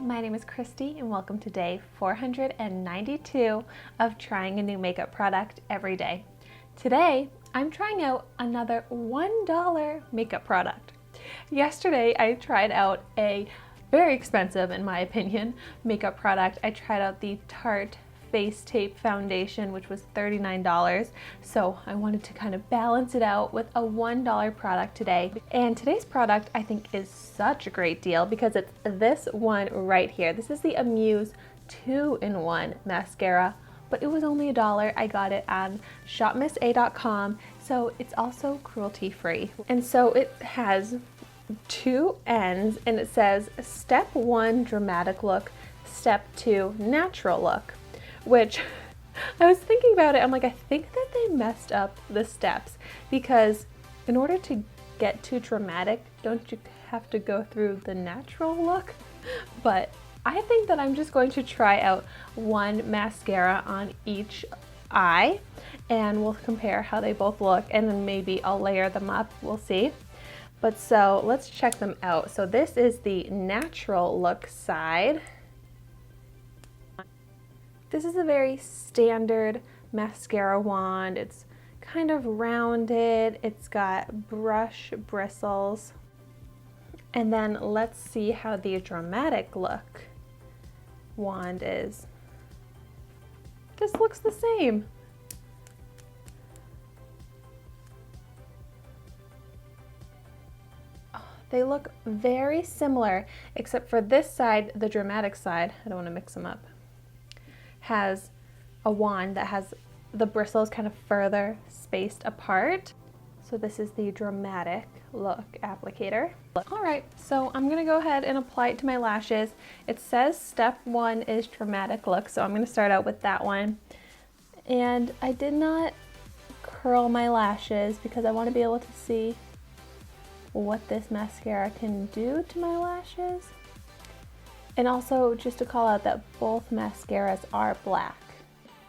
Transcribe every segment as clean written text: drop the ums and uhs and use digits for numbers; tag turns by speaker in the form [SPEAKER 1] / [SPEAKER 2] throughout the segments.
[SPEAKER 1] my name is Christy and welcome to day 492 of trying a new makeup product every day. Today, I'm trying out another $1 makeup product. Yesterday, I tried out a very expensive, in my opinion, makeup product. I tried out the Tarte Face Tape Foundation, which was $39. So I wanted to kind of balance it out with a $1 product today. And today's product I think is such a great deal because it's this one right here. This is the Amuse 2-in-1 mascara, but it was only $1. I got it on ShopMissA.com, so it's also cruelty free. And so it has two ends and it says step 1 dramatic look, step 2 natural look. Which I was thinking about it, I'm like, I think that they messed up the steps because in order to get to dramatic, don't you have to go through the natural look? But I think that I'm just going to try out one mascara on each eye and we'll compare how they both look and then maybe I'll layer them up, we'll see. But so let's check them out. So this is the natural look side. This is a very standard mascara wand. It's kind of rounded. It's got brush bristles. And then let's see how the dramatic look wand is. This looks the same. They look very similar, except for this side, the dramatic side, I don't want to mix them up, has a wand that has the bristles kind of further spaced apart. So this is the dramatic look applicator. All right, so I'm gonna go ahead and apply it to my lashes. It says step 1 is dramatic look, so I'm gonna start out with that one. And I did not curl my lashes because I want to be able to see what this mascara can do to my lashes. And also just to call out that both mascaras are black.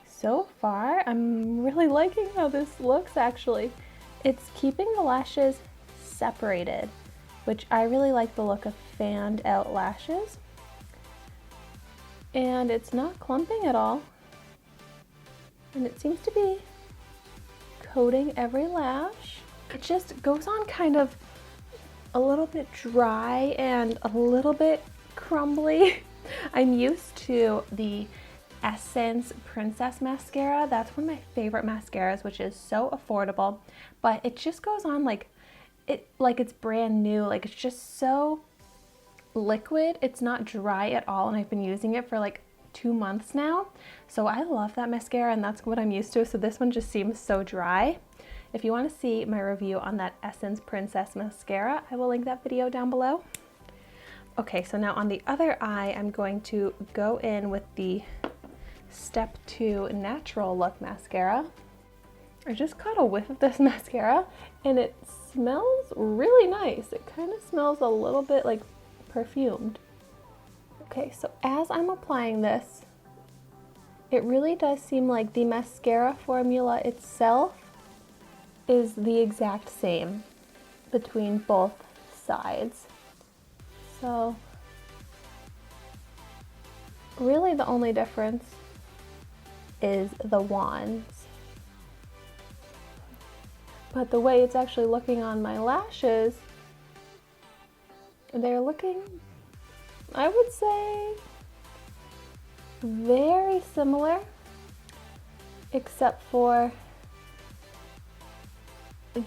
[SPEAKER 1] So far, I'm really liking how this looks actually. It's keeping the lashes separated, which I really like the look of fanned out lashes. And it's not clumping at all. And it seems to be coating every lash. It just goes on kind of a little bit dry and a little bit crumbly. I'm used to the Essence Princess Mascara. That's one of my favorite mascaras, which is so affordable, but it just goes on like it's brand new. Like it's just so liquid. It's not dry at all, and I've been using it for like 2 months now. So I love that mascara, and that's what I'm used to. So this one just seems so dry. If you want to see my review on that Essence Princess Mascara, I will link that video down below. Okay, so now on the other eye, I'm going to go in with the step 2 natural look mascara. I just caught a whiff of this mascara and it smells really nice. It kind of smells a little bit like perfumed. Okay, so as I'm applying this, it really does seem like the mascara formula itself is the exact same between both sides. So really the only difference is the wands. But the way it's actually looking on my lashes, they're looking, I would say, very similar, except for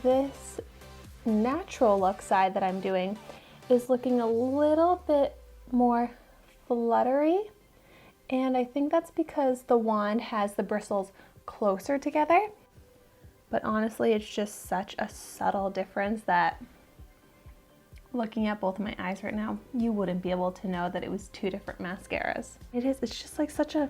[SPEAKER 1] this natural look side that I'm doing is looking a little bit more fluttery, and I think that's because the wand has the bristles closer together. But honestly, it's just such a subtle difference that looking at both of my eyes right now, you wouldn't be able to know that it was two different mascaras. It's just like such a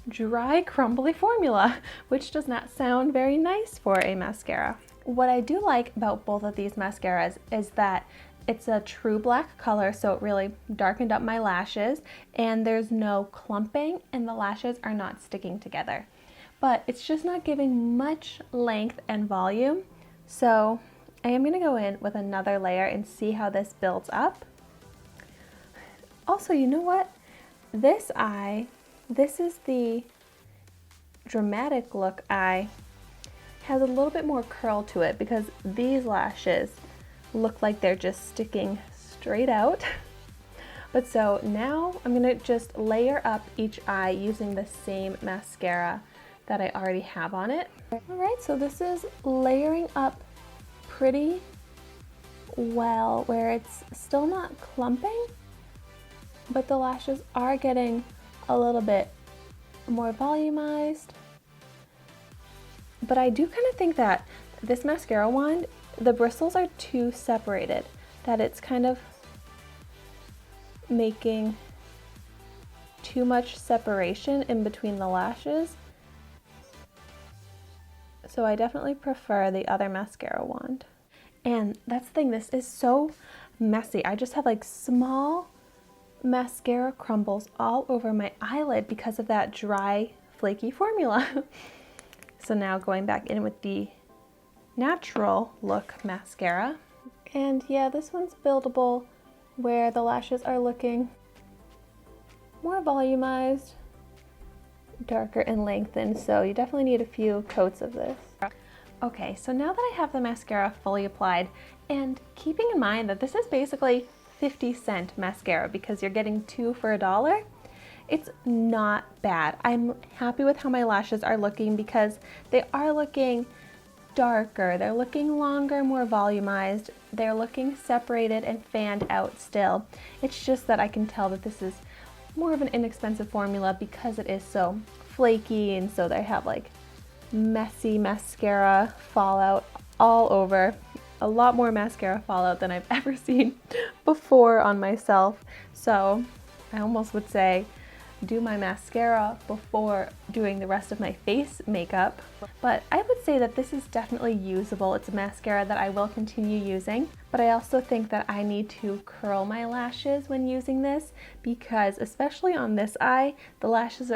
[SPEAKER 1] dry, crumbly formula, which does not sound very nice for a mascara. What I do like about both of these mascaras is that it's a true black color, so it really darkened up my lashes, and there's no clumping, and the lashes are not sticking together. But it's just not giving much length and volume, so I am gonna go in with another layer and see how this builds up. Also, you know what? this eye, this is the dramatic look eye, has a little bit more curl to it because these lashes look like they're just sticking straight out. But so now I'm gonna just layer up each eye using the same mascara that I already have on it. All right, so this is layering up pretty well where it's still not clumping, but the lashes are getting a little bit more volumized. But I do kind of think that this mascara wand, the bristles are too separated, that it's kind of making too much separation in between the lashes. So I definitely prefer the other mascara wand. And that's the thing, this is so messy. I just have like small mascara crumbles all over my eyelid because of that dry, flaky formula. So now going back in with the natural look mascara. And yeah, this one's buildable where the lashes are looking more volumized, darker and lengthened, so you definitely need a few coats of this. Okay, so now that I have the mascara fully applied, and keeping in mind that this is basically 50-cent mascara because you're getting 2 for $1, it's not bad. I'm happy with how my lashes are looking because they are looking darker, they're looking longer, more volumized, they're looking separated and fanned out still. It's just that I can tell that this is more of an inexpensive formula because it is so flaky, and so they have like messy mascara fallout all over. A lot more mascara fallout than I've ever seen before on myself. So I almost would say do my mascara before doing the rest of my face makeup. But I would say that this is definitely usable. It's a mascara that I will continue using, but I also think that I need to curl my lashes when using this because especially on this eye, the lashes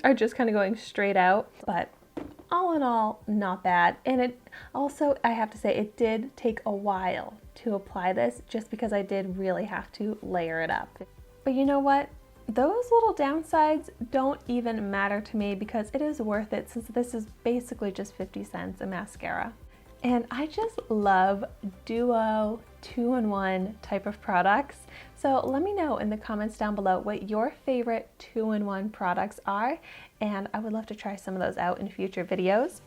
[SPEAKER 1] are just kind of going straight out. But all in all, not bad. And it also, I have to say, it did take a while to apply this just because I did really have to layer it up. But you know what? Those little downsides don't even matter to me because it is worth it since this is basically just 50 cents a mascara. And I just love duo 2-in-1 type of products. So let me know in the comments down below what your favorite 2-in-1 products are, and I would love to try some of those out in future videos.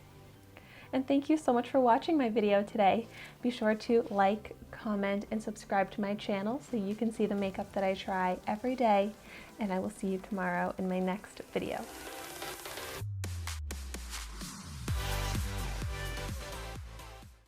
[SPEAKER 1] And thank you so much for watching my video today. Be sure to like, comment, and subscribe to my channel so you can see the makeup that I try every day. And I will see you tomorrow in my next video.